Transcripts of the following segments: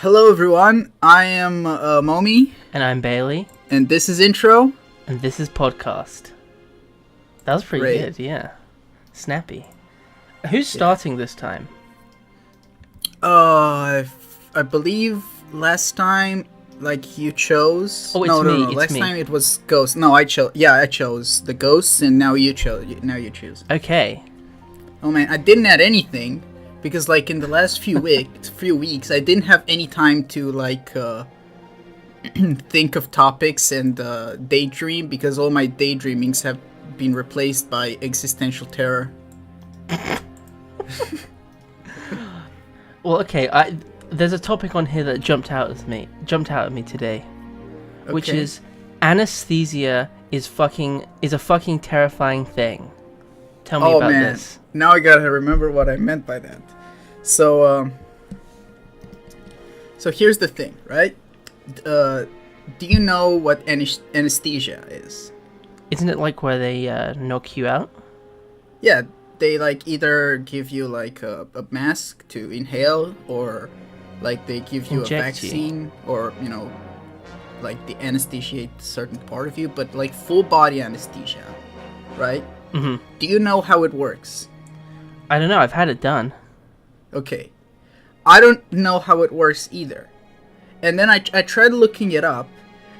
Hello everyone, I am Mome, And I'm Bailey, and this is Intro. and this is Podcast. That was pretty Great. good, yeah. Snappy. Who's starting this time? I believe last time, you chose... Oh, it's no, me, no, it's last me. time it was Ghost. No, I chose the Ghosts, and now you choose. Okay. Oh man, I didn't add anything, because in the last few weeks, I didn't have any time to, think of topics and daydream, because all my daydreamings have been replaced by existential terror. Well, okay, there's a topic on here that jumped out at me today, which Okay. is anesthesia is a fucking terrifying thing. Tell me about this. Now I gotta remember what I meant by that. So here's the thing, right? Do you know what anesthesia is? Isn't it like where they knock you out? Yeah, they either give you a mask to inhale, or they give you Inject a you. vaccine, or they anesthetiate a certain part of you, but full body anesthesia, right? Mm-hmm. Do you know how it works? I don't know, I've had it done. Okay. I don't know how it works either. And then I tried looking it up,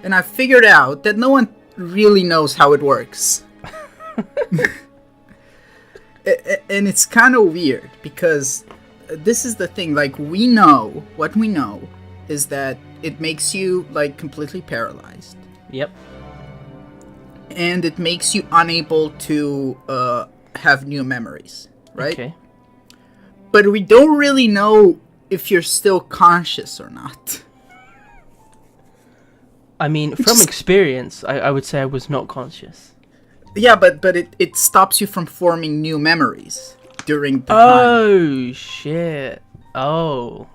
and I figured out that no one really knows how it works. And it's kind of weird, because this is the thing, what we know is that it makes you, completely paralyzed. Yep. And it makes you unable to have new memories, right? Okay. But we don't really know if you're still conscious or not. I mean, from experience, I would say I was not conscious. Yeah, but it stops you from forming new memories during the time. Oh, shit. Oh.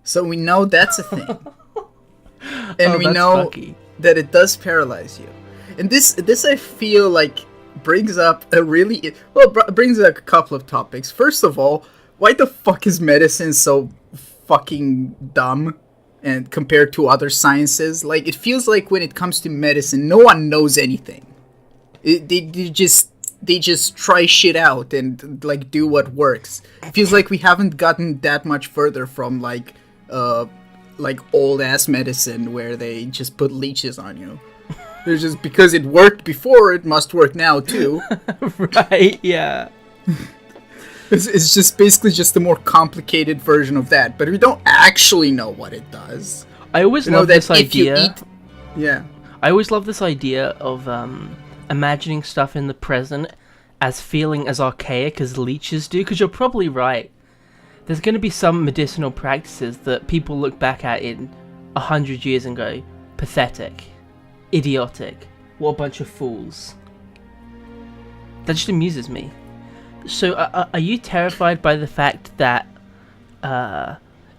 So we know that's a thing. And we that's know fucky. that it does paralyze you. And this I feel brings up brings up a couple of topics. First of all, why the fuck is medicine so fucking dumb and compared to other sciences? It feels like when it comes to medicine, no one knows anything. They just try shit out and do what works. It feels like we haven't gotten that much further from old ass medicine where they just put leeches on you. They're just, because it worked before, it must work now too. Right, yeah. It's just basically just a more complicated version of that, but we don't actually know what it does. I always You know love that this if you idea. eat, yeah. I always love this idea of imagining stuff in the present as feeling as archaic as leeches do, because you're probably right. There's going to be some medicinal practices that people look back at in 100 years and go, pathetic, idiotic, what a bunch of fools. That just amuses me. So, are you terrified by the fact that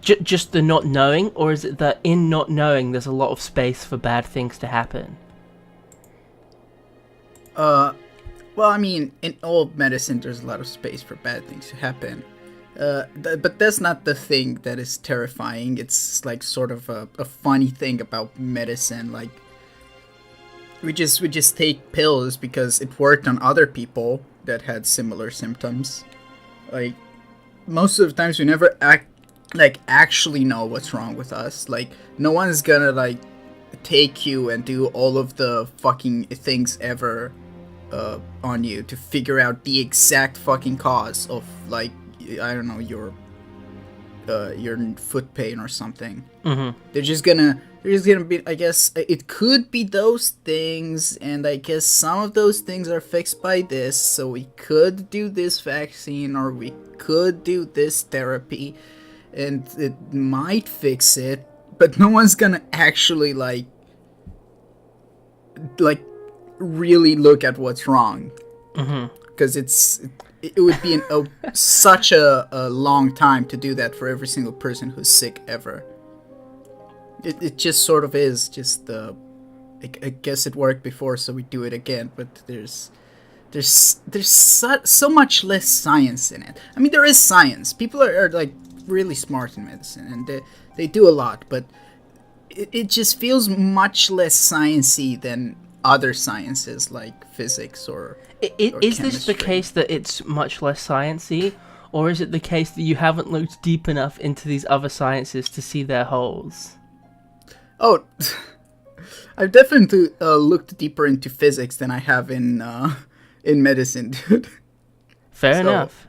just the not knowing, or is it that in not knowing there's a lot of space for bad things to happen? Well, I mean, in all medicine, there's a lot of space for bad things to happen. But that's not the thing that is terrifying. It's sort of a funny thing about medicine. We just take pills because it worked on other people that had similar symptoms. Most of the times we never actually know what's wrong with us. No one's gonna take you and do all of the fucking things ever on you to figure out the exact fucking cause of I don't know, your foot pain or something. Mm-hmm. They're just gonna be, I guess, it could be those things, and I guess some of those things are fixed by this, so we could do this vaccine, or we could do this therapy, and it might fix it, but no one's gonna actually, really look at what's wrong. Mm-hmm. Because it would be such a long time to do that for every single person who's sick ever. It just sort of is just I guess it worked before, so we do it again. But there's so much less science in it. I mean, there is science. People are really smart in medicine, and they do a lot, but it just feels much less sciencey than other sciences like physics or Is chemistry. this the case that it's much less sciencey, or is it the case that you haven't looked deep enough into these other sciences to see their holes? Oh, I've definitely looked deeper into physics than I have in medicine, dude. Fair enough.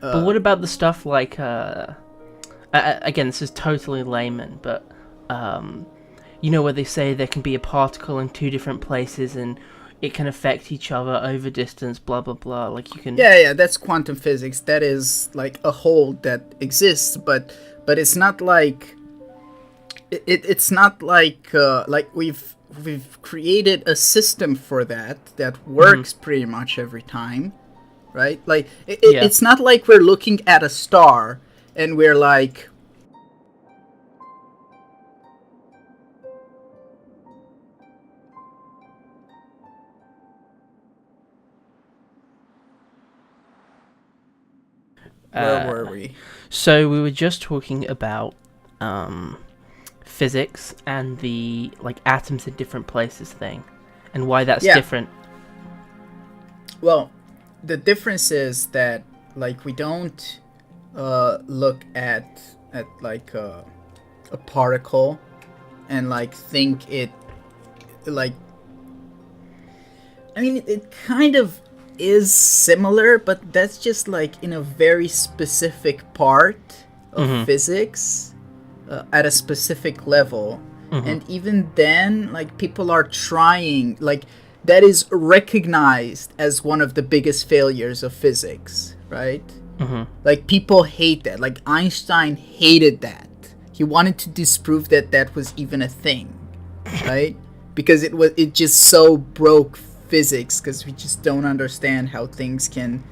But what about the stuff like, again, this is totally layman, but, you know, where they say there can be a particle in two different places and it can affect each other over distance, blah, blah, blah, like you can... Yeah, that's quantum physics. That is, like, a hole that exists, but it's not like... It's not like we've created a system for that works pretty much every time, right? Like it's not like we're looking at a star and we're like, where were we? So we were just talking about physics and the like atoms in different places thing, and why that's different. Well, the difference is that like we don't look at like a particle and like think it like. I mean, it kind of is similar, but that's just like in a very specific part of physics at a specific level. And even then, like, people are trying, like, that is recognized as one of the biggest failures of physics, right? Like, people hate that. Like, Einstein hated that. He wanted to disprove that that was even a thing, right? Because it just so broke physics, because we just don't understand how things can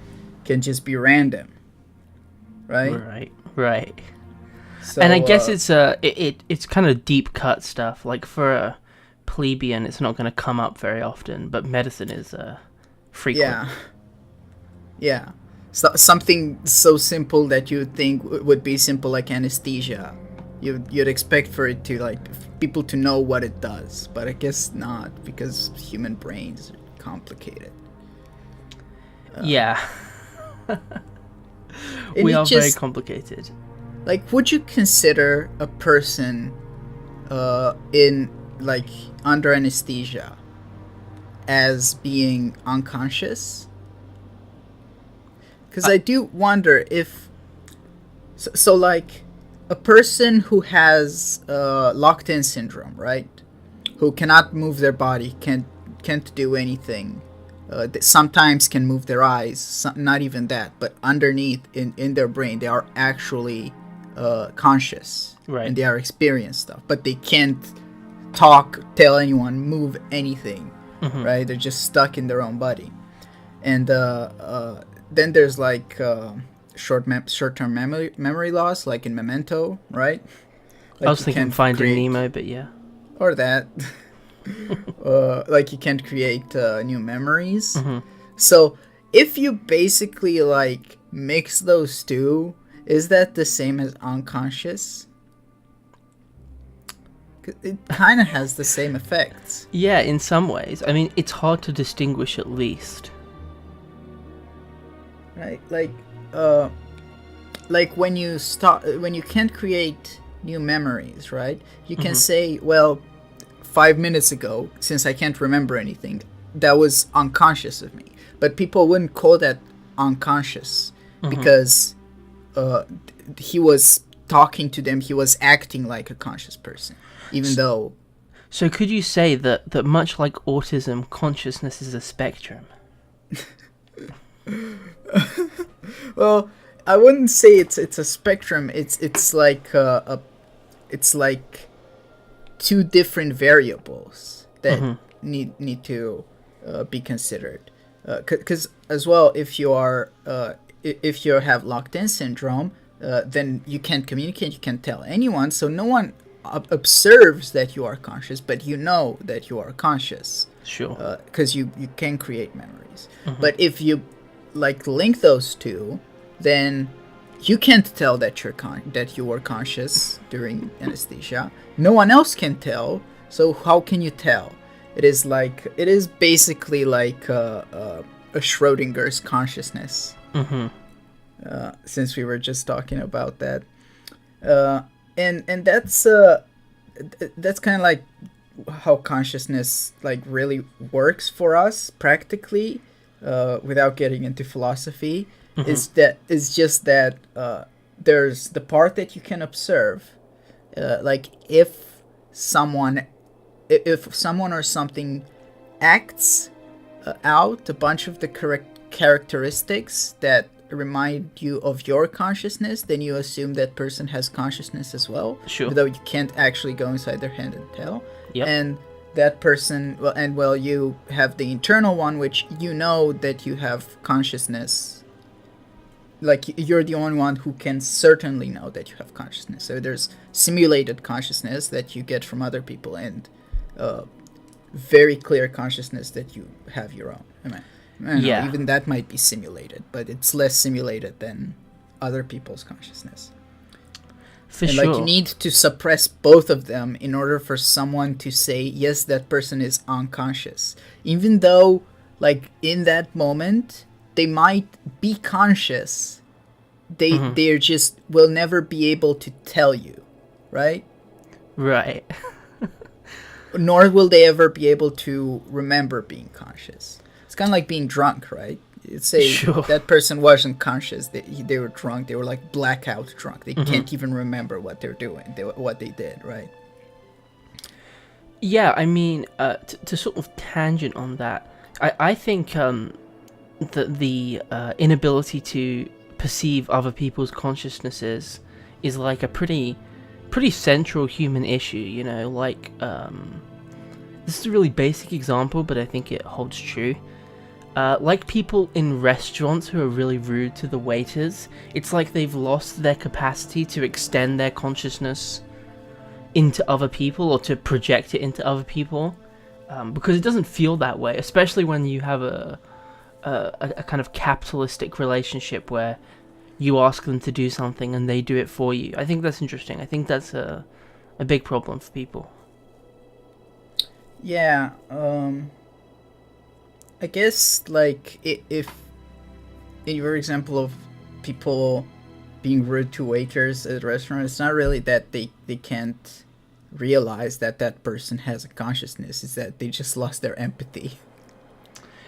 just be random, right? Right. So, and I guess it's kind of deep cut stuff. Like for a plebeian, it's not going to come up very often, but medicine is frequent. Yeah. So, something so simple that you would think would be simple, like anesthesia. You'd expect for it to, like, people to know what it does, but I guess not, because human brains are complicated. Yeah. We are very complicated. Like, would you consider a person in, like, under anesthesia as being unconscious? Because I do wonder if... So, like, a person who has locked-in syndrome, right? Who cannot move their body, can't do anything. Sometimes can move their eyes, not even that. But underneath, in their brain, they are actually... conscious, right? And they are experienced stuff, but they can't talk, tell anyone, move anything, right? They're just stuck in their own body. And then there's like short-term memory loss, like in Memento, right? Like I was thinking Finding Nemo, but yeah, or that. Like you can't create new memories. So if you basically like mix those two, is that the same as unconscious? It kind of has the same effects. Yeah, in some ways. I mean, it's hard to distinguish at least. Right? Like when you can't create new memories, right? You can say, well, 5 minutes ago, since I can't remember anything, that was unconscious of me. But people wouldn't call that unconscious because he was talking to them, he was acting like a conscious person, even though... So could you say that much like autism, consciousness is a spectrum? Well, I wouldn't say it's a spectrum. It's like two different variables that need to be considered. Because as well, if you have locked-in syndrome, then you can't communicate, you can't tell anyone, so no one observes that you are conscious, but you know that you are conscious. Sure. Because you can create memories. But if you like link those two, then you can't tell that that you were conscious during anesthesia. No one else can tell. So how can you tell? It is basically like a Schrodinger's consciousness. Mm-hmm. Since we were just talking about that, and that's kind of like how consciousness like really works for us practically, without getting into philosophy. Mm-hmm. Is just that there's the part that you can observe, like if someone or something acts out a bunch of the correct characteristics that remind you of your consciousness, then you assume that person has consciousness as well. Sure. Though you can't actually go inside their head and tell. Yep. And that person, you have the internal one, which you know that you have consciousness. Like, you're the only one who can certainly know that you have consciousness. So there's simulated consciousness that you get from other people, and very clear consciousness that you have your own. I don't know, even that might be simulated, but it's less simulated than other people's consciousness. For sure. Like, you need to suppress both of them in order for someone to say, yes, that person is unconscious. Even though, like, in that moment, they might be conscious. They're just will never be able to tell you, right? Right. Nor will they ever be able to remember being conscious. It's kind of like being drunk, right? Say that person wasn't conscious. They were drunk. They were like blackout drunk. They can't even remember what they're doing, what they did, right? Yeah, I mean, to sort of tangent on that, I think that the inability to perceive other people's consciousnesses is like a pretty central human issue, you know, like, this is a really basic example, but I think it holds true. Like people in restaurants who are really rude to the waiters, it's like they've lost their capacity to extend their consciousness into other people or to project it into other people, because it doesn't feel that way, especially when you have a kind of capitalistic relationship where you ask them to do something and they do it for you. I think that's interesting. I think that's a big problem for people. Yeah, I guess, like, if in your example of people being rude to waiters at a restaurant, it's not really that they can't realize that that person has a consciousness. It's that they just lost their empathy.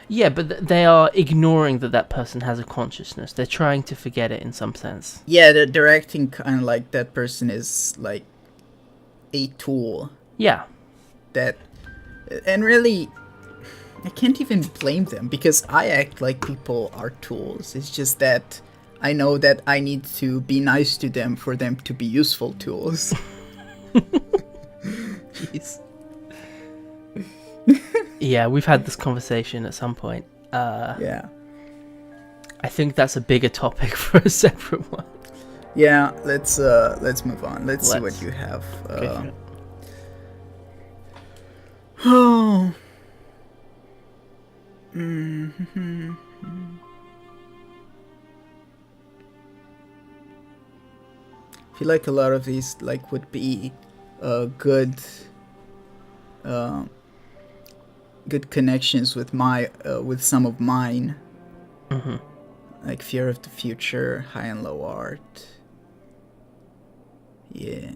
Yeah, but they are ignoring that person has a consciousness. They're trying to forget it in some sense. Yeah, they're acting kind of like that person is like a tool. Yeah. And really, I can't even blame them, because I act like people are tools. It's just that I know that I need to be nice to them for them to be useful tools. Jeez. Yeah, we've had this conversation at some point. Yeah. I think that's a bigger topic for a separate one. Yeah, let's move on. Let's see what you have. Oh. Mm-hmm. I feel like a lot of these like would be good connections with with some of mine. Mm-hmm. Like Fear of the Future, High and Low Art. Yeah.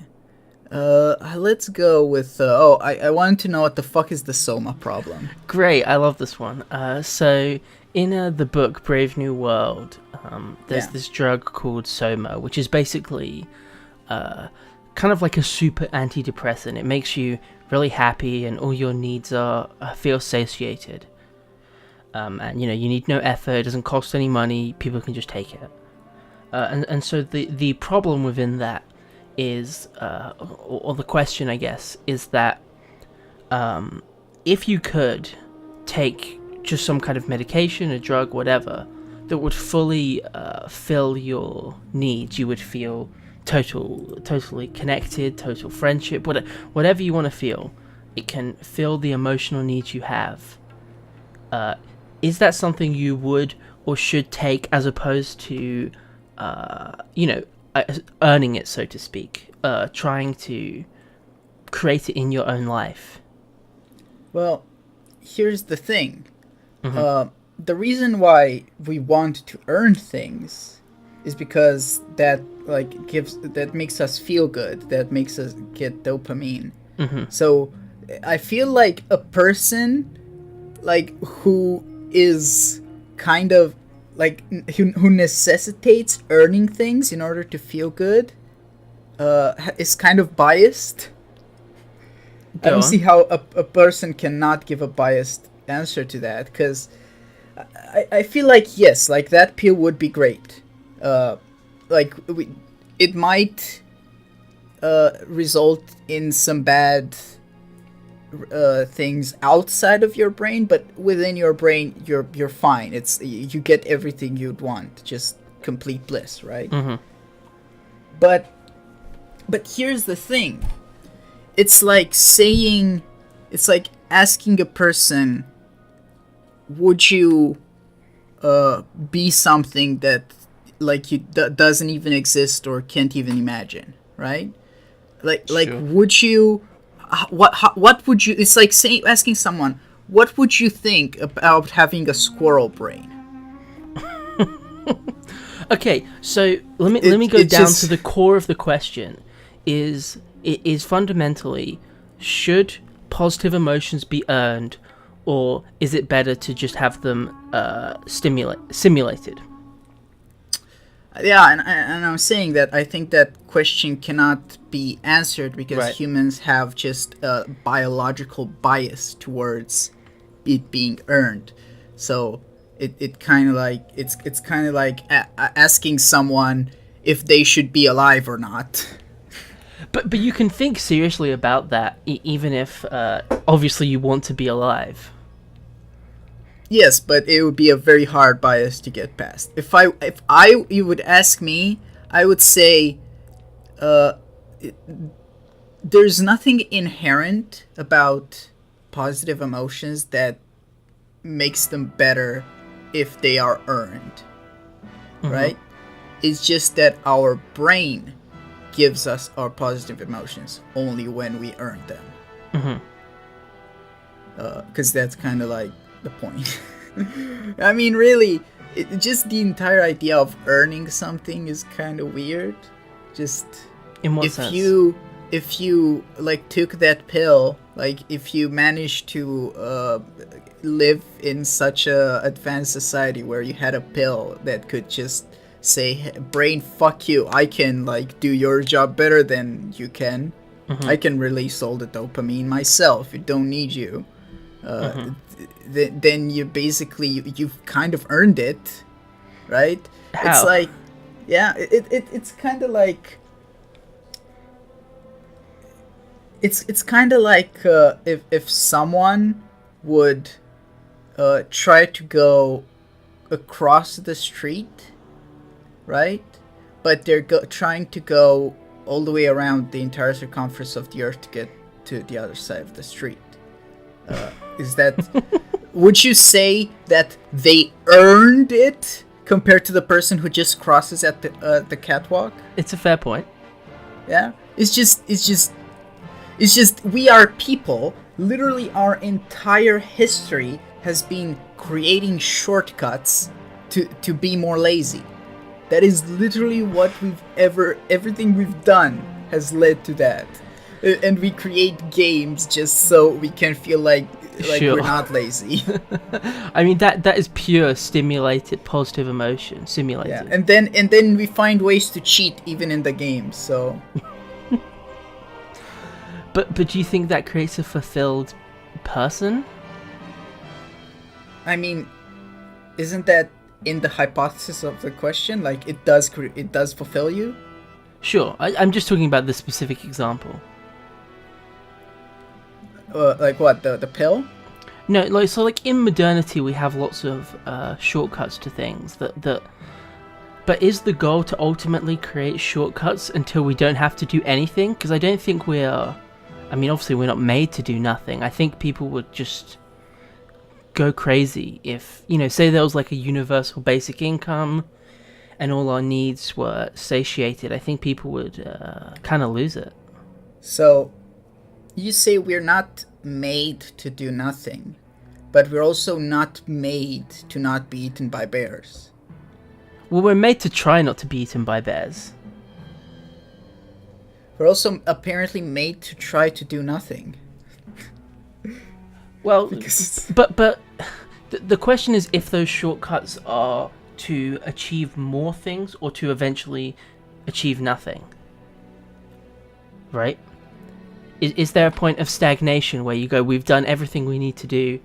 Let's go with I wanted to know what the fuck is the SOMA problem. Great, I love this one. So in the book Brave New World, there's this drug called SOMA, which is basically kind of like a super antidepressant. It makes you really happy and all your needs feel satiated. And you know, you need no effort, it doesn't cost any money, people can just take it. And so the problem within that is, or the question, I guess, is that if you could take just some kind of medication, a drug, whatever, that would fully fill your needs, you would feel totally connected, total friendship, whatever you want to feel, it can fill the emotional needs you have. Is that something you would or should take, as opposed to earning it, so to speak, trying to create it in your own life? Well, here's the thing. The reason why we want to earn things is because that makes us feel good. That makes us get dopamine. So I feel like a person who is kind of who necessitates earning things in order to feel good is kind of biased. I don't see how a person cannot give a biased answer to that, because I feel like, yes, that pill would be great. It might result in some bad things outside of your brain, but within your brain, you're fine. You get everything you'd want, just complete bliss, right? But here's the thing. It's like asking a person, would you be something that doesn't even exist or can't even imagine, right? Sure. Would you what would you, it's like asking someone, what would you think about having a squirrel brain? Okay, so let me go down to the core of the question. Is fundamentally, should positive emotions be earned, or is it better to just have them simulated? Yeah, and I'm saying that I think that question cannot be answered because humans have just a biological bias towards it being earned. So it kind of like it's kind of like asking someone if they should be alive or not. But you can think seriously about that, even if obviously you want to be alive. Yes, but it would be a very hard bias to get past. If you would ask me, I would say, there's nothing inherent about positive emotions that makes them better if they are earned, right? It's just that our brain gives us our positive emotions only when we earn them. Because that's kind of like the point. I mean, really, just the entire idea of earning something is kind of weird. Just in what sense? If you took that pill, if you managed to live in such a advanced society where you had a pill that could just say, hey, brain, fuck you, I can do your job better than you can. I can release all the dopamine myself. It don't need you. Then you basically you've kind of earned it, right? How? It's like, yeah, it's kind of like it's kind of like if someone would try to go across the street, right? But they're trying to go all the way around the entire circumference of the earth to get to the other side of the street. Is that would you say that they earned it compared to the person who just crosses at the catwalk? It's a fair point. Yeah, it's just we are people. Literally, our entire history has been creating shortcuts to be more lazy. That is literally what everything we've done has led to that. And we create games just so we can feel like Sure. we're not lazy. I mean, that is pure stimulated positive emotion, simulated. Yeah, and then we find ways to cheat even in the game. So, but do you think that creates a fulfilled person? I mean, isn't that in the hypothesis of the question? It does fulfill you? Sure, I'm just talking about the specific example. What, the pill? No, in modernity we have lots of shortcuts to things that but is the goal to ultimately create shortcuts until we don't have to do anything? Because I don't think obviously we're not made to do nothing. I think people would just go crazy if, say there was a universal basic income and all our needs were satiated, I think people would kind of lose it. So, you say we're not made to do nothing, but we're also not made to not be eaten by bears. Well, we're made to try not to be eaten by bears. We're also apparently made to try to do nothing. Well, Because but the question is if those shortcuts are to achieve more things or to eventually achieve nothing. Right? Is there a point of stagnation where you go, we've done everything we need to do,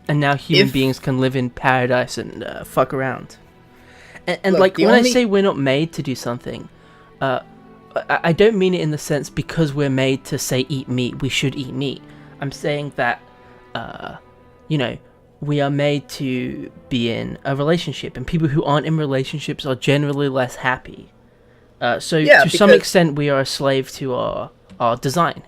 and now human beings can live in paradise and fuck around? And Look, like, when only... I say we're not made to do something, I don't mean it in the sense because we're made to say eat meat, we should eat meat. I'm saying that, we are made to be in a relationship, and people who aren't in relationships are generally less happy. To some extent, we are a slave to our design.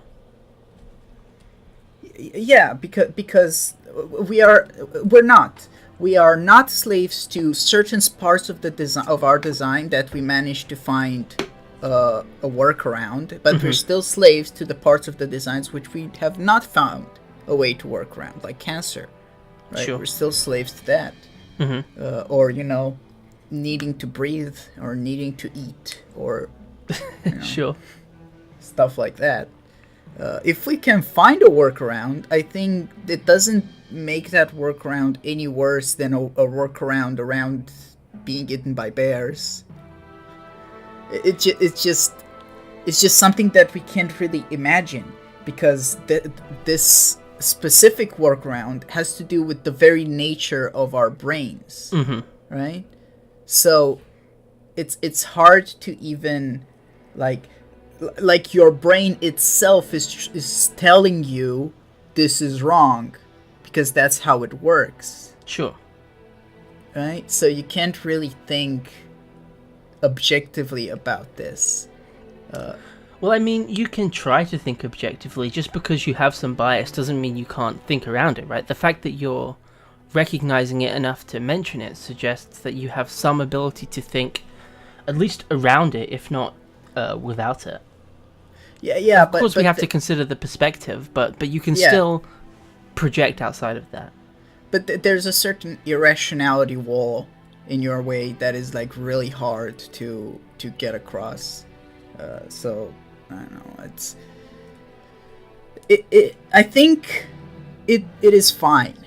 Yeah, because we're not slaves to certain parts of the design of our design that we managed to find a workaround, but we're still slaves to the parts of the designs which we have not found a way to work around, like cancer. Right? Sure. We're still slaves to that. Or needing to breathe, or needing to eat, or Sure. stuff like that. If we can find a workaround, I think it doesn't make that workaround any worse than a workaround around being eaten by bears. It's just something that we can't really imagine, because this specific workaround has to do with the very nature of our brains, right? So it's hard to even like your brain itself is telling you this is wrong, because that's how it works. Sure. Right? So you can't really think objectively about this. Well, I mean, you can try to think objectively. Just because you have some bias doesn't mean you can't think around it, right? The fact that you're recognizing it enough to mention it suggests that you have some ability to think at least around it, if not without it. Yeah. Of course, we have to consider the perspective, but you can still project outside of that. But there's a certain irrationality wall in your way that is like really hard to get across. So I don't know. I think it is fine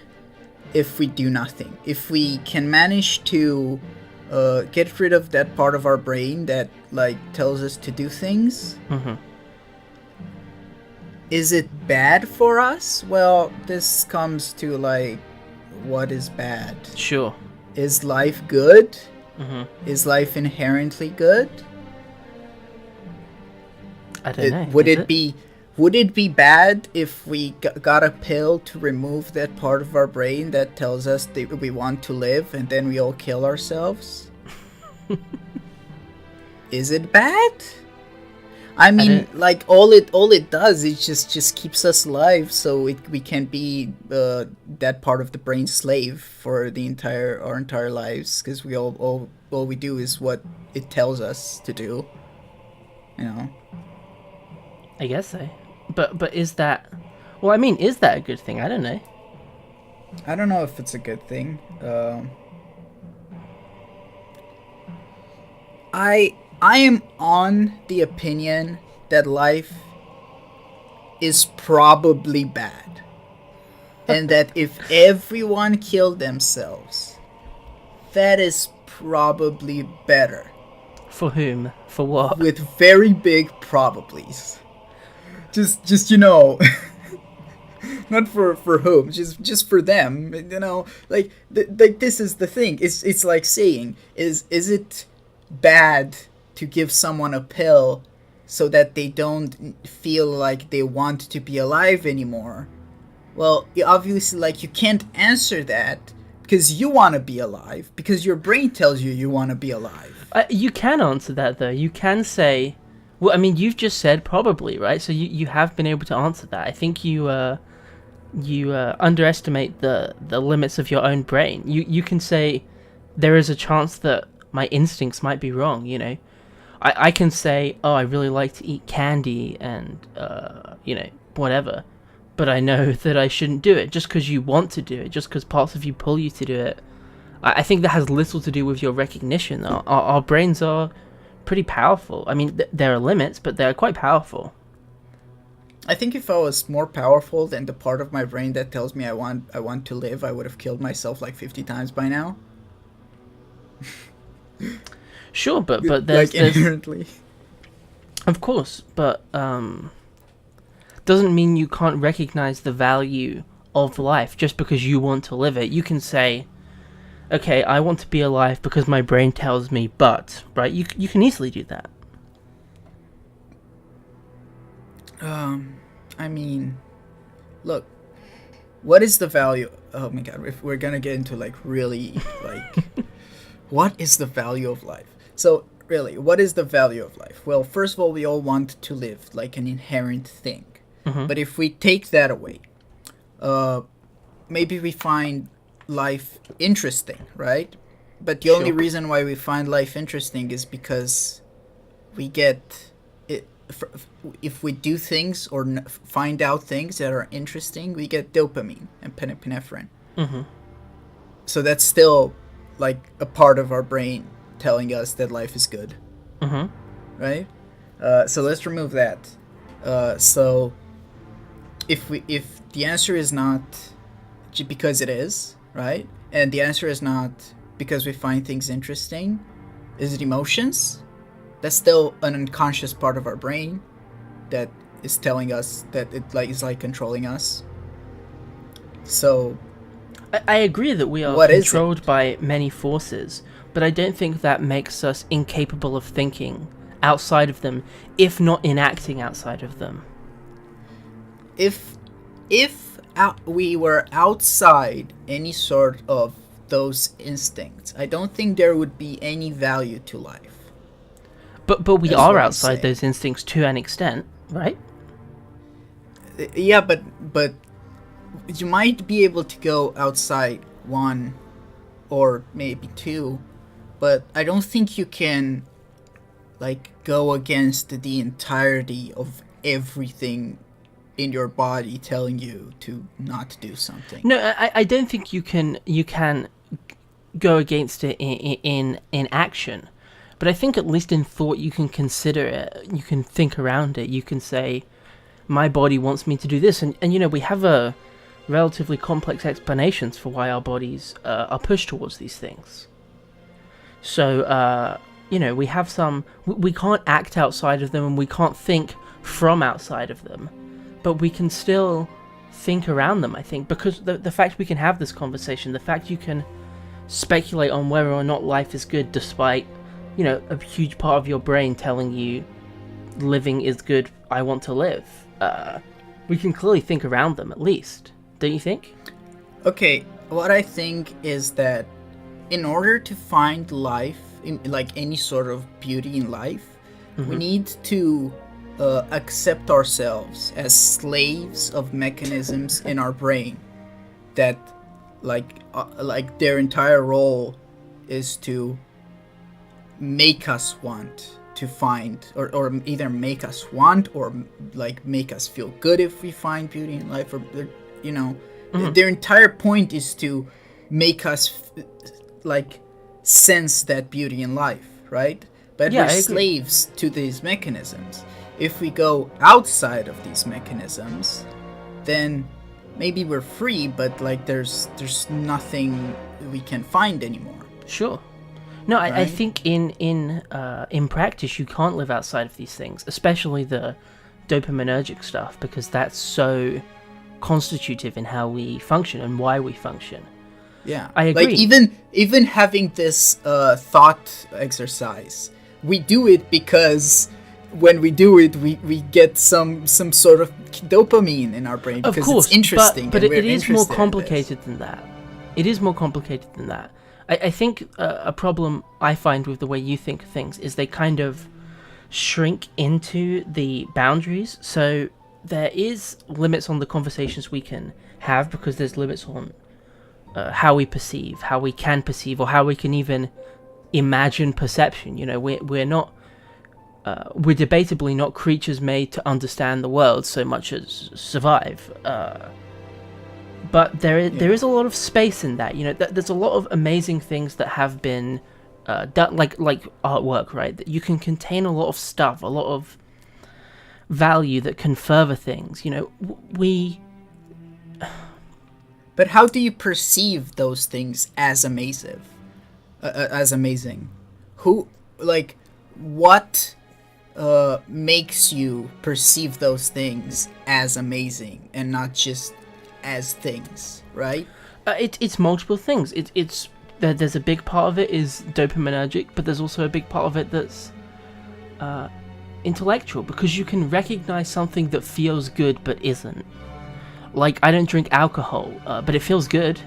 if we do nothing. If we can manage to get rid of that part of our brain that like tells us to do things. Is it bad for us? Well, this comes to like, what is bad? Sure. Is life good? Is life inherently good? I don't know. Would it be bad if we got a pill to remove that part of our brain that tells us that we want to live, and then we all kill ourselves? Is it bad? I mean, like all it does is just keeps us alive, so we can be that part of the brain slave for our entire lives, because we all we do is what it tells us to do. I guess so. But is that... Well, I mean, is that a good thing? I don't know. I don't know if it's a good thing. I am on the opinion that life is probably bad. And that if everyone killed themselves, that is probably better. For whom? For what? With very big probablys. Just not for whom, just for them, like this is the thing. It's like saying, is it bad to give someone a pill so that they don't feel like they want to be alive anymore? Well, obviously, like, you can't answer that because you want to be alive, because your brain tells you want to be alive. You can answer that, though. You can say... Well, I mean, you've just said probably, right? So you have been able to answer that. I think you underestimate the limits of your own brain. You can say there is a chance that my instincts might be wrong, you know. I can say, oh, I really like to eat candy and, you know, whatever. But I know that I shouldn't do it just because you want to do it, just because parts of you pull you to do it. I think that has little to do with your recognition. Our brains are pretty powerful. I mean, there are limits, but they're quite powerful. I think if I was more powerful than the part of my brain that tells me I want to live, I would have killed myself like 50 times by now. Sure, but there's inherently. Of course, but doesn't mean you can't recognize the value of life just because you want to live it. You can say, okay, I want to be alive because my brain tells me, but, right? You can easily do that. I mean, look, what is the value? Oh my god, if we're gonna get into like really like, what is the value of life? So really, what is the value of life? Well, first of all, we all want to live like an inherent thing. Mm-hmm. But if we take that away, maybe we find life interesting, right? But the only reason why we find life interesting is because we get it. If we do things or find out things that are interesting, we get dopamine and epinephrine. Mm-hmm. So that's still like a part of our brain telling us that life is good, Mm-hmm. right? So let's remove that. So if the answer is not because it is, right, and the answer is not because we find things interesting, is it emotions? That's still an unconscious part of our brain that is telling us that it is controlling us. So I agree that we are controlled by many forces, but I don't think that makes us incapable of thinking outside of them, if not enacting outside of them. If we were outside any sort of those instincts, I don't think there would be any value to life. But we are outside those instincts to an extent, right? Yeah, but you might be able to go outside one or maybe two, but I don't think you can like go against the entirety of everything in your body telling you to not do something. No, I don't think you can go against it in action. But I think at least in thought you can consider it, you can think around it, you can say, my body wants me to do this. And you know, we have a relatively complex explanations for why our bodies are pushed towards these things. So, you know, we have we can't act outside of them and we can't think from outside of them. But we can still think around them, I think, because the fact we can have this conversation, the fact you can speculate on whether or not life is good despite, you know, a huge part of your brain telling you living is good, I want to live. We can clearly think around them, at least. Don't you think? Okay, what I think is that in order to find life, like any sort of beauty in life, we need to accept ourselves as slaves of mechanisms in our brain that, like their entire role is to make us want to find, or either make us want or like make us feel good if we find beauty in life, or you know, their entire point is to make us like sense that beauty in life, right? But we're slaves to these mechanisms. If we go outside of these mechanisms, then maybe we're free, but like there's nothing we can find anymore. Sure. No, right? I think in practice you can't live outside of these things, especially the dopaminergic stuff, because that's so constitutive in how we function and why we function. Yeah, I agree. Like even having this thought exercise, we do it because when we do it, we get some sort of dopamine in our brain because it's interesting. But it is more complicated than that. It is more complicated than that. I think a problem I find with the way you think of things is they kind of shrink into the boundaries. So there is limits on the conversations we can have because there's limits on how we perceive, how we can perceive, or how we can even imagine perception. You know, we're not we're debatably not creatures made to understand the world so much as survive. But there is a lot of space in that. You know, there's a lot of amazing things that have been done, like artwork, right? That you can contain a lot of stuff, a lot of value that can further things. You know, we. But how do you perceive those things as amazing? As amazing, who like what makes you perceive those things as amazing and not just as things, right? It's multiple things. There's a big part of it is dopaminergic, but there's also a big part of it that's intellectual, because you can recognize something that feels good but isn't. Like, I don't drink alcohol, but it feels good.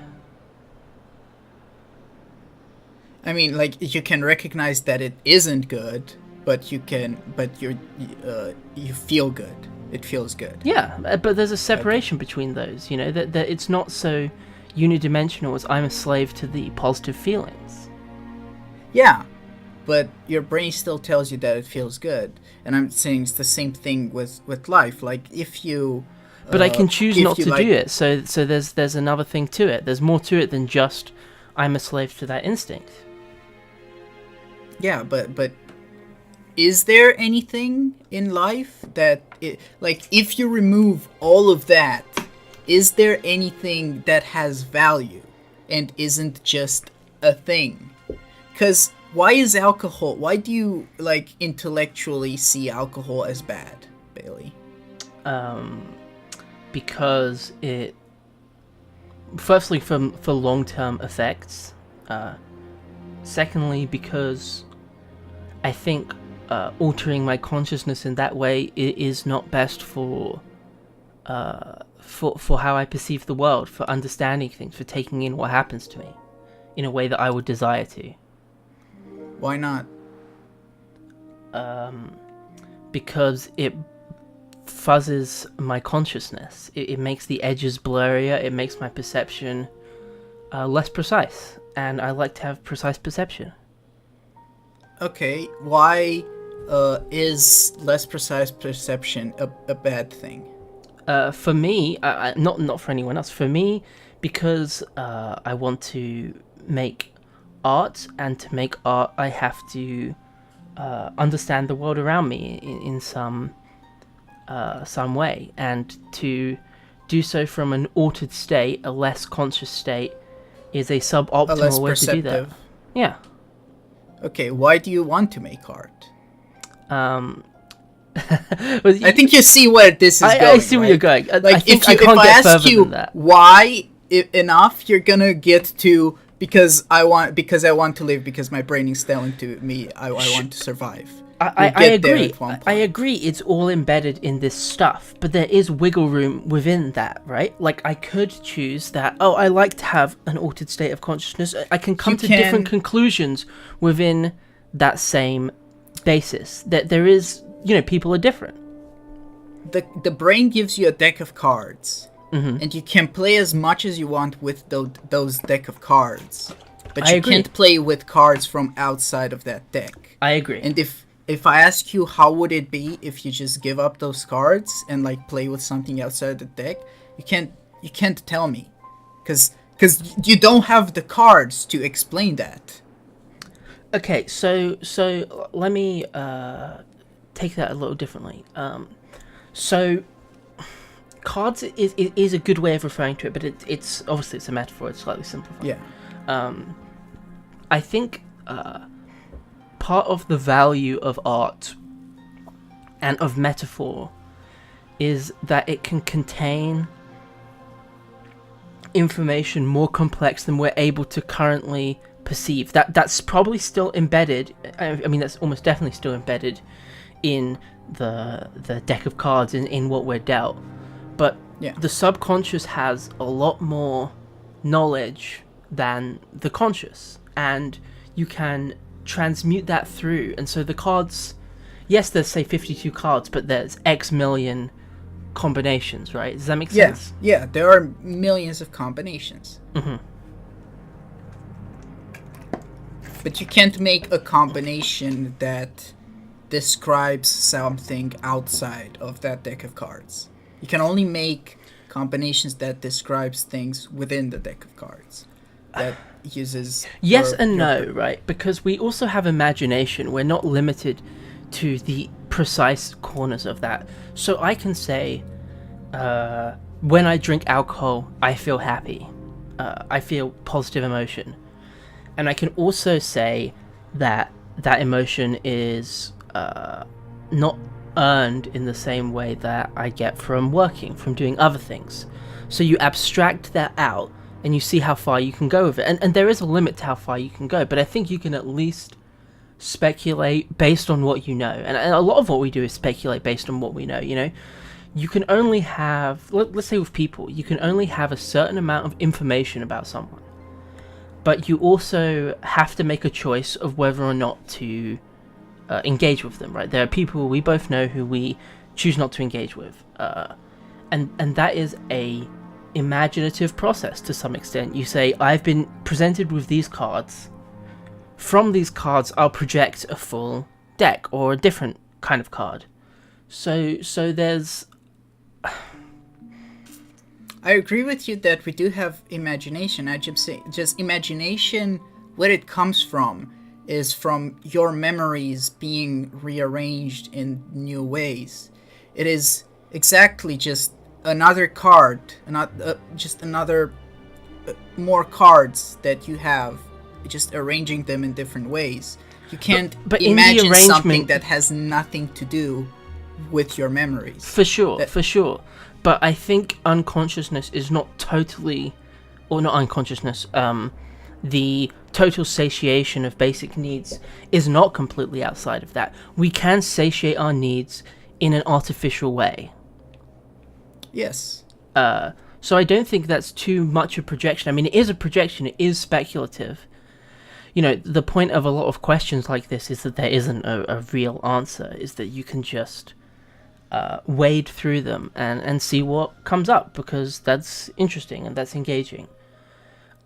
I mean, like, you can recognize that it isn't good, but you feel good. It feels good. Yeah, but there's a separation between those, you know, that it's not so unidimensional as I'm a slave to the positive feelings. Yeah, but your brain still tells you that it feels good. And I'm saying it's the same thing with life. Like, if you... But I can choose not to do it, so there's another thing to it. There's more to it than just I'm a slave to that instinct. Yeah, but is there anything in life that... like, if you remove all of that, is there anything that has value and isn't just a thing? Because why do you, like, intellectually see alcohol as bad, Bailey? Because it... Firstly, for long-term effects. Secondly, because I think altering my consciousness in that way is not best for how I perceive the world, for understanding things, for taking in what happens to me in a way that I would desire to. Why not? Because it fuzzes my consciousness. It makes the edges blurrier. It makes my perception less precise, and I like to have precise perception. Okay, why is less precise perception a bad thing? For me, not for anyone else. For me, because I want to make art, and to make art, I have to understand the world around me in some way, and to do so from an altered state, a less conscious state, is a suboptimal way to do that. Yeah. Okay, why do you want to make art? Well, I think you see where this is going. I see where you're going. Like, I think if I ask you than that. why enough, you're gonna get to because I want to live, because my brain is telling to me I want to survive. I agree. I agree. It's all embedded in this stuff, but there is wiggle room within that, right? Like, I could choose that. Oh, I like to have an altered state of consciousness. I can come to different conclusions within that same basis. That there is, you know, people are different. The brain gives you a deck of cards, and you can play as much as you want with those deck of cards, but you can't play with cards from outside of that deck. I agree. And if I ask you how would it be if you just give up those cards and, like, play with something outside the deck, you can't tell me, because you don't have the cards to explain that. Okay, so let me take that a little differently. So cards is a good way of referring to it, but it's obviously it's a metaphor. It's slightly simplified. Yeah. I think part of the value of art and of metaphor is that it can contain information more complex than we're able to currently perceive. That's probably still embedded. I mean, that's almost definitely still embedded in the deck of cards, in what we're dealt. But the subconscious has a lot more knowledge than the conscious, and you can transmute that through. And so the cards, yes, there's, say, 52 cards, but there's X million combinations, right? Does that make sense? Yeah, there are millions of combinations. But you can't make a combination that describes something outside of that deck of cards. You can only make combinations that describes things within the deck of cards. That uses yes and no, right? Because we also have imagination. We're not limited to the precise corners of that. So I can say, when I drink alcohol, I feel happy. I feel positive emotion. And I can also say that that emotion is not earned in the same way that I get from working, from doing other things. So you abstract that out and you see how far you can go with it. And there is a limit to how far you can go, but I think you can at least speculate based on what you know. And a lot of what we do is speculate based on what we know, you know? You can only have, let's say with people, you can only have a certain amount of information about someone. But you also have to make a choice of whether or not to engage with them, right? There are people we both know who we choose not to engage with. And that is a imaginative process to some extent. You say, I've been presented with these cards. From these cards, I'll project a full deck or a different kind of card. So there's... I agree with you that we do have imagination. I just say, just imagination, where it comes from, is from your memories being rearranged in new ways. It is exactly just another card, just another more cards that you have, just arranging them in different ways. You can't but imagine something that has nothing to do with your memories. For sure. But I think unconsciousness is not totally, or not unconsciousness, the total satiation of basic needs is not completely outside of that. We can satiate our needs in an artificial way. Yes. So I don't think that's too much a projection. I mean, it is a projection, it is speculative. You know, the point of a lot of questions like this is that there isn't a real answer, is that you can just wade through them and see what comes up, because that's interesting and that's engaging.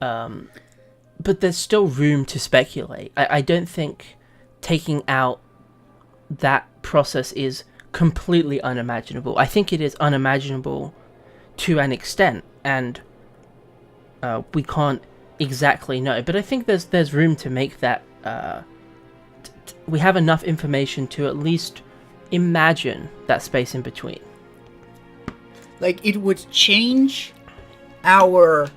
But there's still room to speculate. I don't think taking out that process is completely unimaginable. I think it is unimaginable to an extent, and we can't exactly know. But I think there's room to make that. We have enough information to at least imagine that space in between. Like, it would change our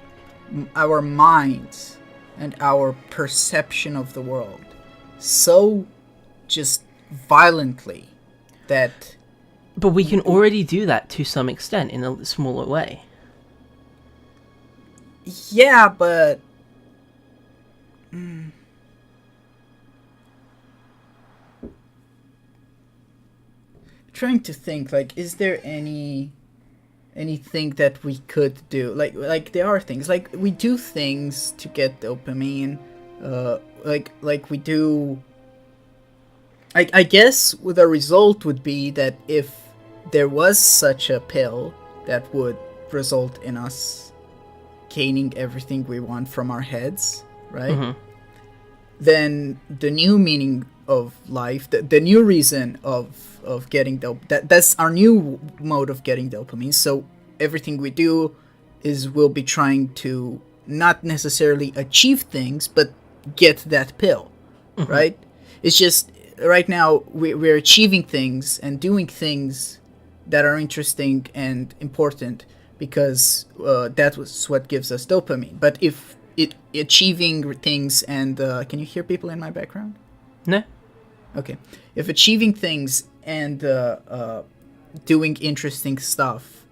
minds and our perception of the world so just violently that... But we can already do that to some extent in a smaller way. Yeah, but... Trying to think, like, is there anything that we could do? Like there are things, like we do things to get dopamine, like we do. I guess the result would be that if there was such a pill that would result in us gaining everything we want from our heads, right? Mm-hmm. Then the new meaning of life, the new reason of getting that's our new mode of getting dopamine. So everything we do we'll be trying to not necessarily achieve things, but get that pill, mm-hmm. right? It's just right now we're achieving things and doing things that are interesting and important because that was what gives us dopamine. But if achieving things and can you hear people in my background? No. Okay. If achieving things and doing interesting stuff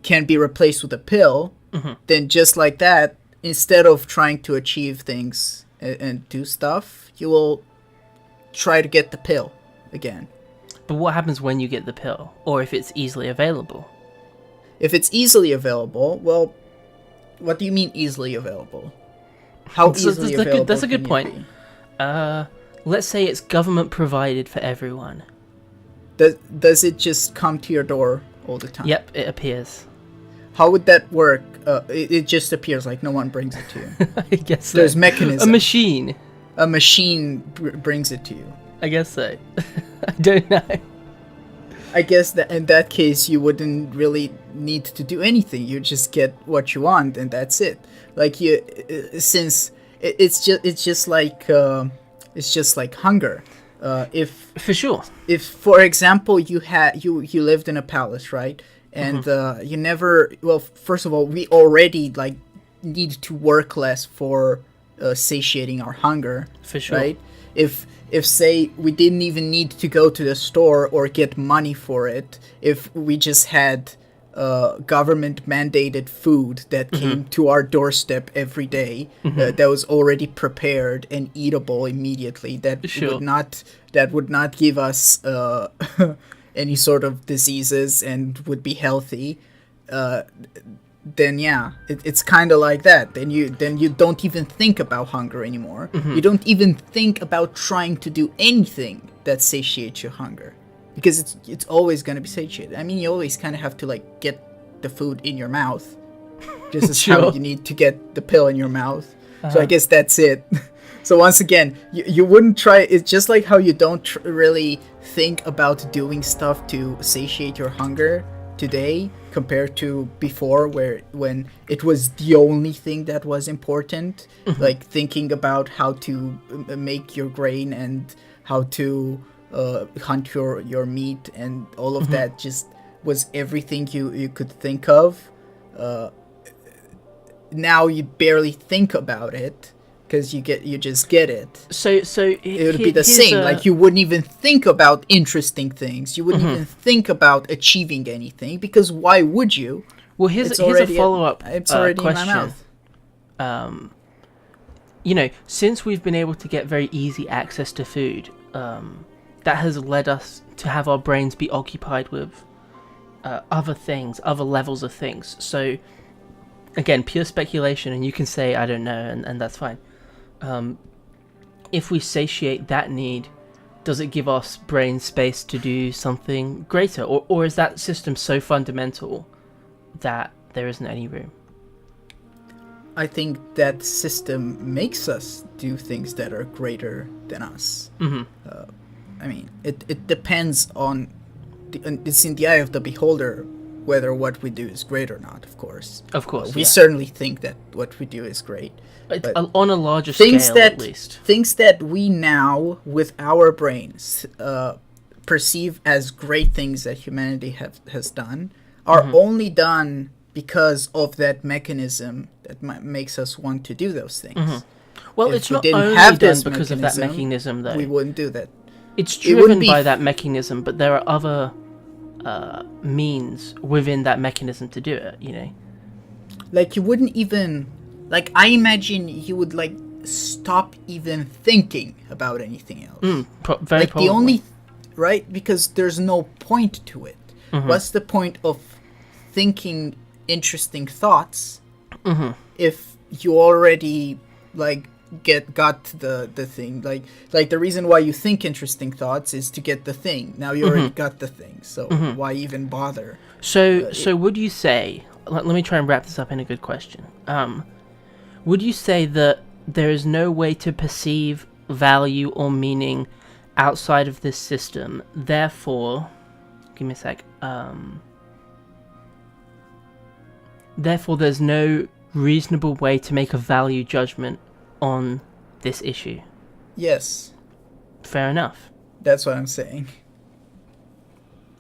can be replaced with a pill, mm-hmm. then just like that, instead of trying to achieve things and do stuff, you will try to get the pill again. But what happens when you get the pill? Or if it's easily available? If it's easily available, well, what do you mean easily available? How easily available? That's a good point. Let's say it's government provided for everyone. Does it just come to your door all the time? Yep, it appears. How would that work? It just appears, like no one brings it to you. I guess there's mechanism. A machine. a machine brings it to you. I guess so. I don't know. I guess that in that case you wouldn't really need to do anything. You just get what you want and that's it. Like since it's just like hunger. If For sure. If for example you lived in a palace, right? And you never, well, first of all, we already like need to work less for satiating our hunger. For sure. Right? If say we didn't even need to go to the store or get money for it, if we just had government mandated food that came to our doorstep every day, that was already prepared and eatable immediately, that would not give us any sort of diseases and would be healthy, then yeah, it's kind of like that. Then you don't even think about hunger anymore. You don't even think about trying to do anything that satiates your hunger, because it's always going to be satiated. I mean, you always kind of have to like get the food in your mouth, just as Sure. how you need to get the pill in your mouth. So I guess that's it. So once again, you wouldn't try. It's just like how you don't really think about doing stuff to satiate your hunger today compared to before, when it was the only thing that was important, like thinking about how to make your grain and how to hunt your meat and all of that just was everything you could think of. Now you barely think about it because you just get it. So It would be the same. Like you wouldn't even think about interesting things. You wouldn't even think about achieving anything, because why would you? Well, here's a follow-up It's already question. in my mouth. Since we've been able to get very easy access to food, that has led us to have our brains be occupied with other things, other levels of things. So, again, pure speculation, and you can say, I don't know, and that's fine. If we satiate that need, does it give us brain space to do something greater? Or is that system so fundamental that there isn't any room? I think that system makes us do things that are greater than us. I mean, it depends on... it's in the eye of the beholder whether what we do is great or not, of course. Of course, we certainly think that what we do is great. But on a larger scale, at least. Things that we now, with our brains, perceive as great things that humanity has done, are only done because of that mechanism that makes us want to do those things. Well, if it's we not didn't only have done this because of that mechanism, though. We wouldn't do that. It's driven by that mechanism, but there are other means within that mechanism to do it, you know? Like, you wouldn't even... Like, I imagine you would, like, stop even thinking about anything else. Very like, probably. the only... Right? Because there's no point to it. What's the point of thinking interesting thoughts if you already, like, got the thing? Like the reason why you think interesting thoughts is to get the thing. Now you already got the thing, so why even bother? So would you say, let me try and wrap this up in a good question. Would you say that there is no way to perceive value or meaning outside of this system, therefore, give me a sec, therefore there's no reasonable way to make a value judgment on this issue? Yes. Fair enough. That's what I'm saying.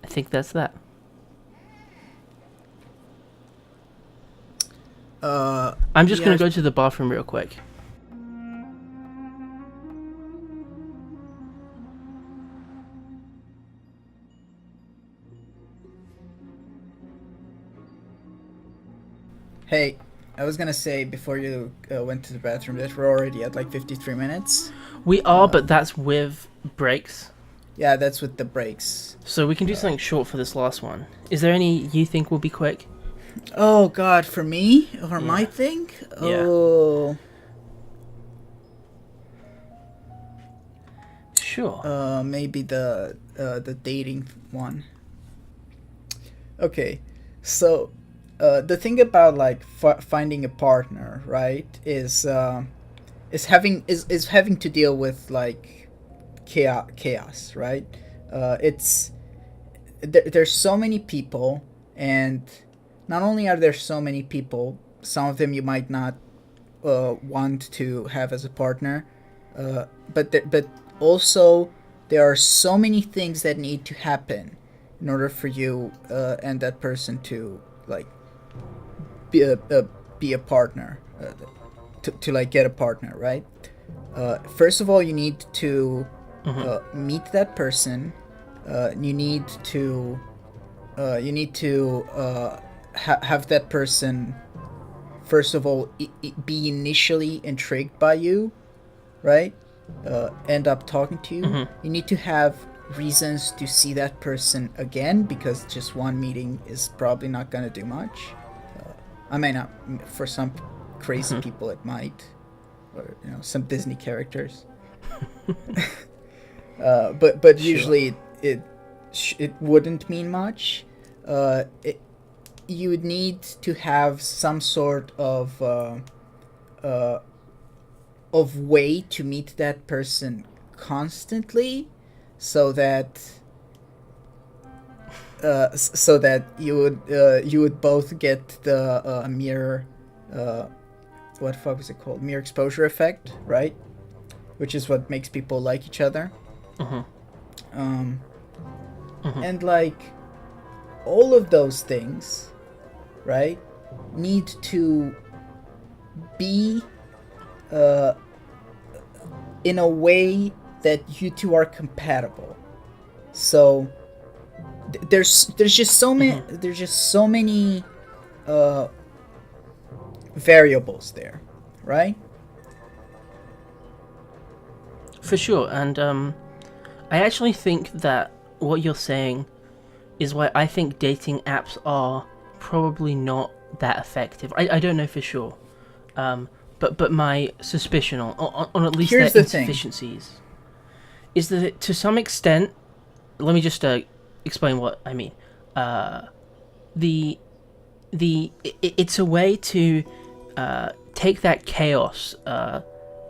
I think that's that. I'm just going to go to the bathroom real quick. Hey, I was gonna say before you went to the bathroom that we're already at like 53 minutes. We are, but that's with breaks. Yeah, that's with the breaks. So we can do something short for this last one. Is there any you think will be quick? Oh God, for me or my thing? Oh. Sure. Maybe the dating one. Okay, so the thing about like finding a partner, right, is is having to deal with like chaos, right? It's there's so many people, and not only are there so many people, some of them you might not want to have as a partner, but also there are so many things that need to happen in order for you and that person to like be a partner, to like get a partner, right? First of all, you need to meet that person. You need to have that person first of all be initially intrigued by you, right? End up talking to you. You need to have reasons to see that person again, because just one meeting is probably not going to do much. I mean, not for some crazy people it might, or some Disney characters. But sure. Usually it wouldn't mean much. You would need to have some sort of way to meet that person constantly, so that you would both get the mirror what the fuck was it called? Mirror exposure effect, right? Which is what makes people like each other. And like all of those things, right, need to be in a way that you two are compatible. So there's just so many variables there, right? For sure. And I actually think that what you're saying is why I think dating apps are probably not that effective. I don't know for sure, but my suspicion on at least Here's their the insufficiencies is that to some extent, let me just explain what I mean. It's a way to take that chaos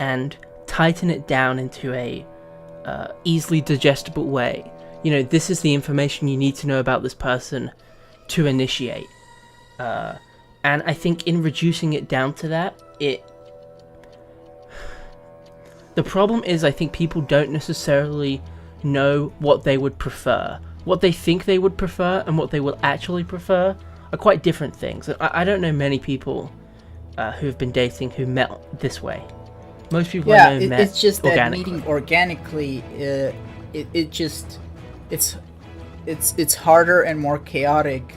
and tighten it down into a easily digestible way. This is the information you need to know about this person to initiate. And I think in reducing it down to that, the problem is I think people don't necessarily know what they would prefer. What they think they would prefer and what they will actually prefer are quite different things. I don't know many people who have been dating who met this way. Most people I know met it's just that organically. Meeting organically, it's harder and more chaotic,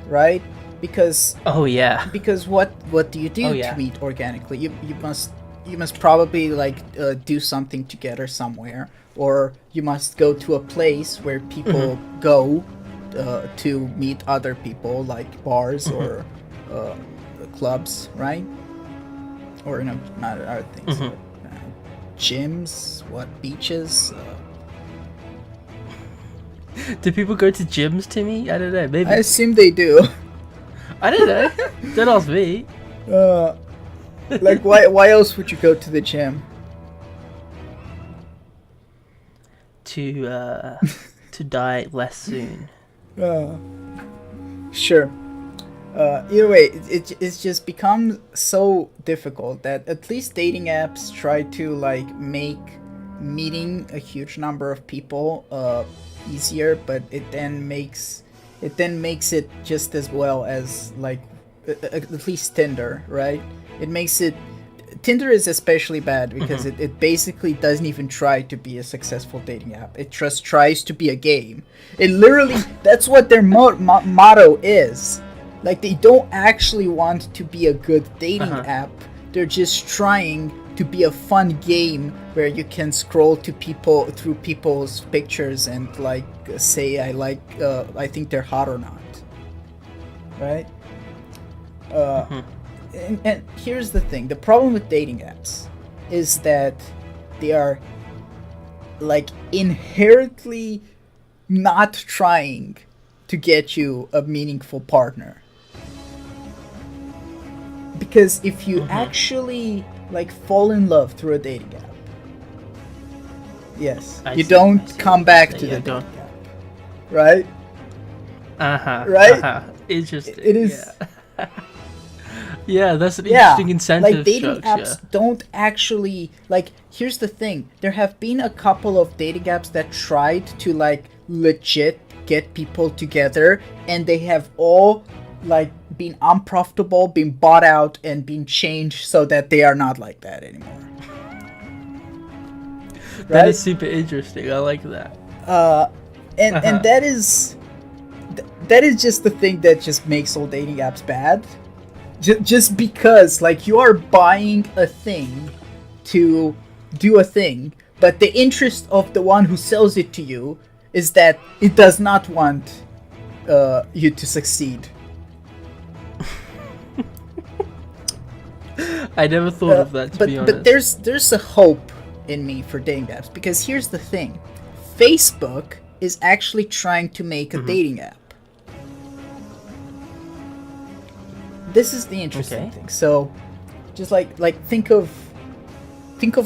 right? Because because what do you do to meet organically? You must probably like do something together somewhere, or you must go to a place where people go to meet other people, like bars or clubs, right? Or not other things, but, gyms, beaches. Do people go to gyms, Timmy? I don't know. Maybe. I assume they do. I don't know. Don't ask me. Like why else would you go to the gym? To die less soon. Sure. Either way, it's just become so difficult that at least dating apps try to like make meeting a huge number of people easier, but it then makes it just as well as like at least Tinder, right? Tinder is especially bad because it basically doesn't even try to be a successful dating app. It just tries to be a game. It literally, that's what their motto is. Like, they don't actually want to be a good dating app. They're just trying to be a fun game where you can scroll through people's pictures and like say I think they're hot or not, right? And here's the thing: the problem with dating apps is that they are like inherently not trying to get you a meaningful partner. Because if you actually like fall in love through a dating app. Yes, I you see, don't I see come what back you're to the saying, yeah, dating app, right? Right? Interesting. It is. Yeah. Yeah, that's an Yeah, interesting like incentive dating structure. apps don't actually like. Here's the thing: there have been a couple of dating apps that tried to like legit get people together, and they have all like been unprofitable, been bought out, and been changed so that they are not like that anymore. That is Right? super interesting. I like that. And that is that is just the thing that just makes all dating apps bad. Just because like you are buying a thing to do a thing, but the interest of the one who sells it to you is that it does not want you to succeed. I never thought of that, to be honest. But there's a hope in me for dating apps, because here's the thing: Facebook is actually trying to make a dating app. This is the interesting thing. So, just like think of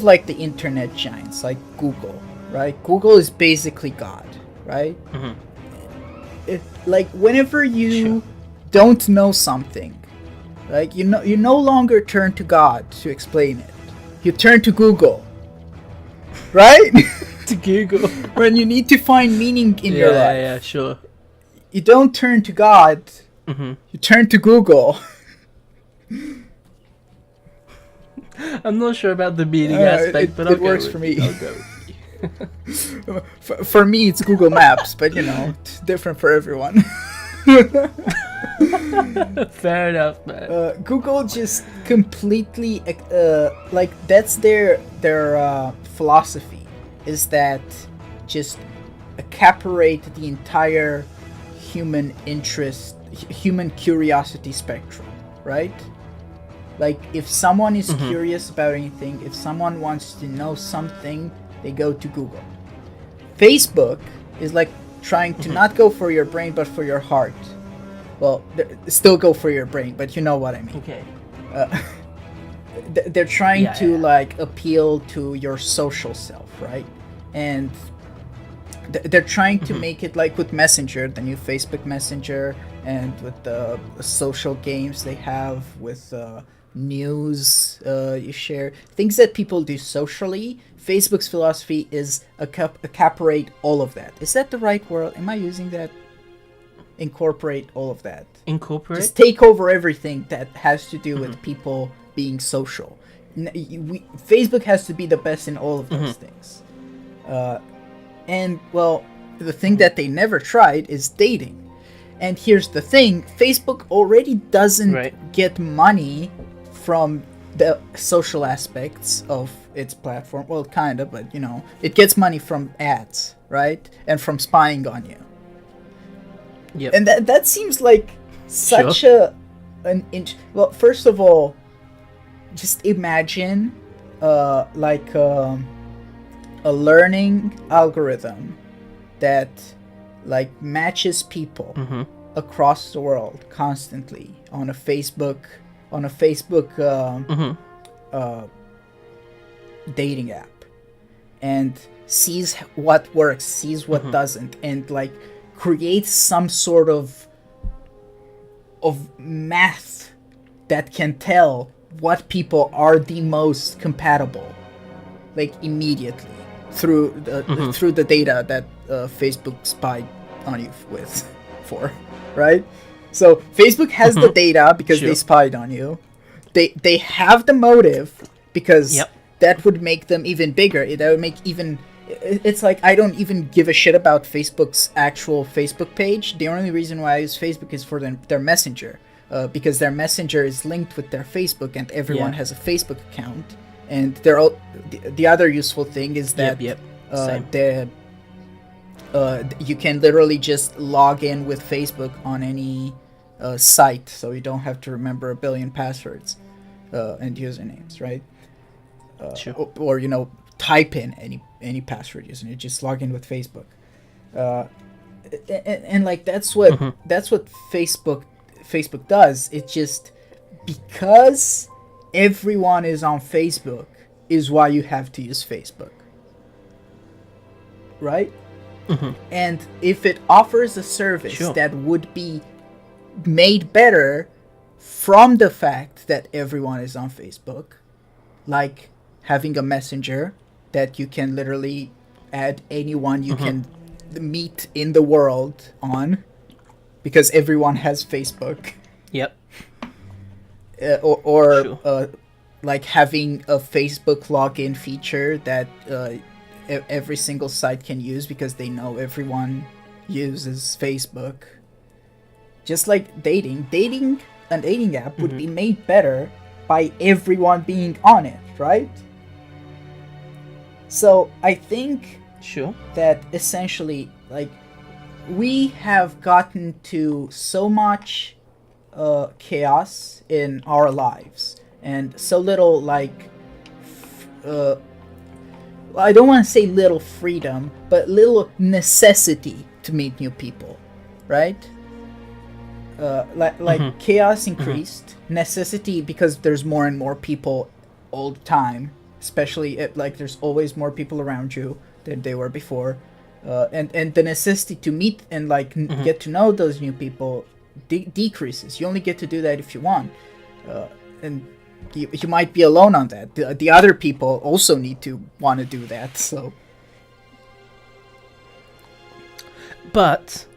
like the internet giants, like Google, right? Google is basically God, right? It like whenever you don't know something, like you no longer turn to God to explain it. You turn to Google, right? To Google. When you need to find meaning in your life. Yeah, sure. You don't turn to God. You turn to Google. I'm not sure about the meaning aspect, but it works for me. For me, it's Google Maps, but you know, it's different for everyone. Fair enough, man. Google just completely like that's their philosophy, is that just accaparate the entire human interest, human curiosity spectrum, right? Like if someone is curious about anything, if someone wants to know something, they go to Google. Facebook is like trying to not go for your brain but for your heart. Well, still go for your brain, but you know what I mean. Okay. They're trying to like appeal to your social self, right? And they're trying to make it like with Messenger, the new Facebook Messenger, and with the social games they have, with news you share, things that people do socially. Facebook's philosophy is accaparate all of that. Is that the right word? Am I using that? Incorporate all of that. Incorporate? Just take over everything that has to do with people being social. Facebook has to be the best in all of those things. And, well, the thing that they never tried is dating. And here's the thing, Facebook already doesn't get money from the social aspects of its platform. Well, kind of, but, you know, it gets money from ads, right? And from spying on you. Yep. And that seems like such well, first of all, just imagine like a learning algorithm that like matches people across the world constantly on a Facebook dating app, and sees what works, sees what doesn't, and like creates some sort of math that can tell what people are the most compatible, like immediately through the data that Facebook spied on you for, right? So Facebook has the data because they spied on you. They have the motive because that would make them even bigger. That would make even. It's like I don't even give a shit about Facebook's actual Facebook page. The only reason why I use Facebook is for their messenger, because their messenger is linked with their Facebook, and everyone has a Facebook account. And they're all, the other useful thing is that you can literally just log in with Facebook on any site, so you don't have to remember a billion passwords and usernames, right? Or you know, type in any password username, just log in with Facebook, and like that's what Facebook does. It just, because everyone is on Facebook is why you have to use Facebook. Right? And if it offers a service Sure. that would be made better from the fact that everyone is on Facebook, like having a messenger that you can literally add anyone you can meet in the world on, because everyone has Facebook, Yep. or Sure. like having a Facebook login feature that every single site can use because they know everyone uses Facebook. Just like dating an dating app would be made better by everyone being on it, right? So I think Sure. that essentially, like, we have gotten to so much chaos in our lives and so little, like, I don't want to say little freedom, but little necessity to meet new people, right? Like chaos increased, necessity because there's more and more people all the time, especially like there's always more people around you than they were before, and the necessity to meet and like get to know those new people decreases. You only get to do that if you want, and you might be alone on that. The other people also need to want to do that. So, But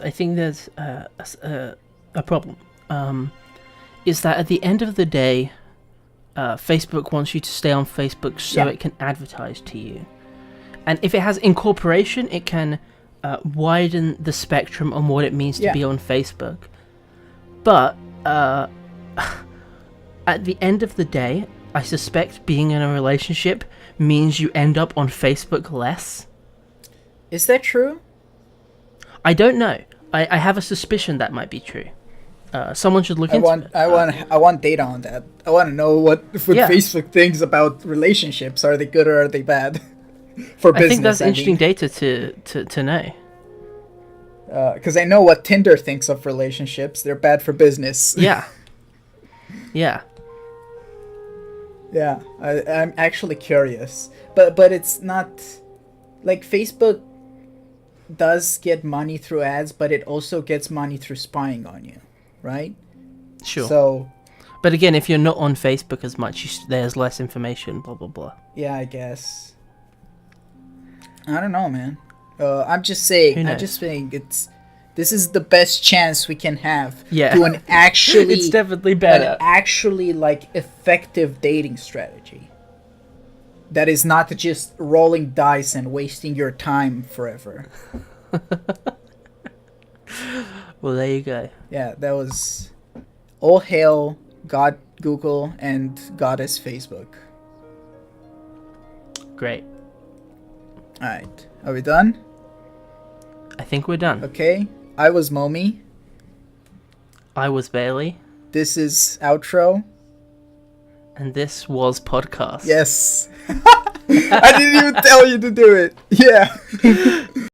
I think there's a problem. Is that at the end of the day, Facebook wants you to stay on Facebook so it can advertise to you. And if it has incorporation, it can widen the spectrum on what it means to be on Facebook. But at the end of the day, I suspect being in a relationship means you end up on Facebook less. is that true? I don't know. I have a suspicion that might be true. Someone should look into it. I want data on that. I want to know what Facebook thinks about relationships. Are they good or are they bad? For business, I think that's interesting data to know. Because I know what Tinder thinks of relationships. They're bad for business. Yeah. Yeah. Yeah, I'm actually curious. But it's not... Like, Facebook does get money through ads, but it also gets money through spying on you, right? Sure. So... But again, if you're not on Facebook as much, there's less information, blah, blah, blah. Yeah, I guess. I don't know, man. I'm just saying. I'm just saying this is the best chance we can have to an actually. It's definitely better. An actually like effective dating strategy. That is not just rolling dice and wasting your time forever. Well, there you go. Yeah, that was all hail God Google and Goddess Facebook. Great. Alright, are we done? I think we're done. Okay, I was Mome. I was Bailey. This is outro. And this was podcast. Yes. I didn't even tell you to do it. Yeah.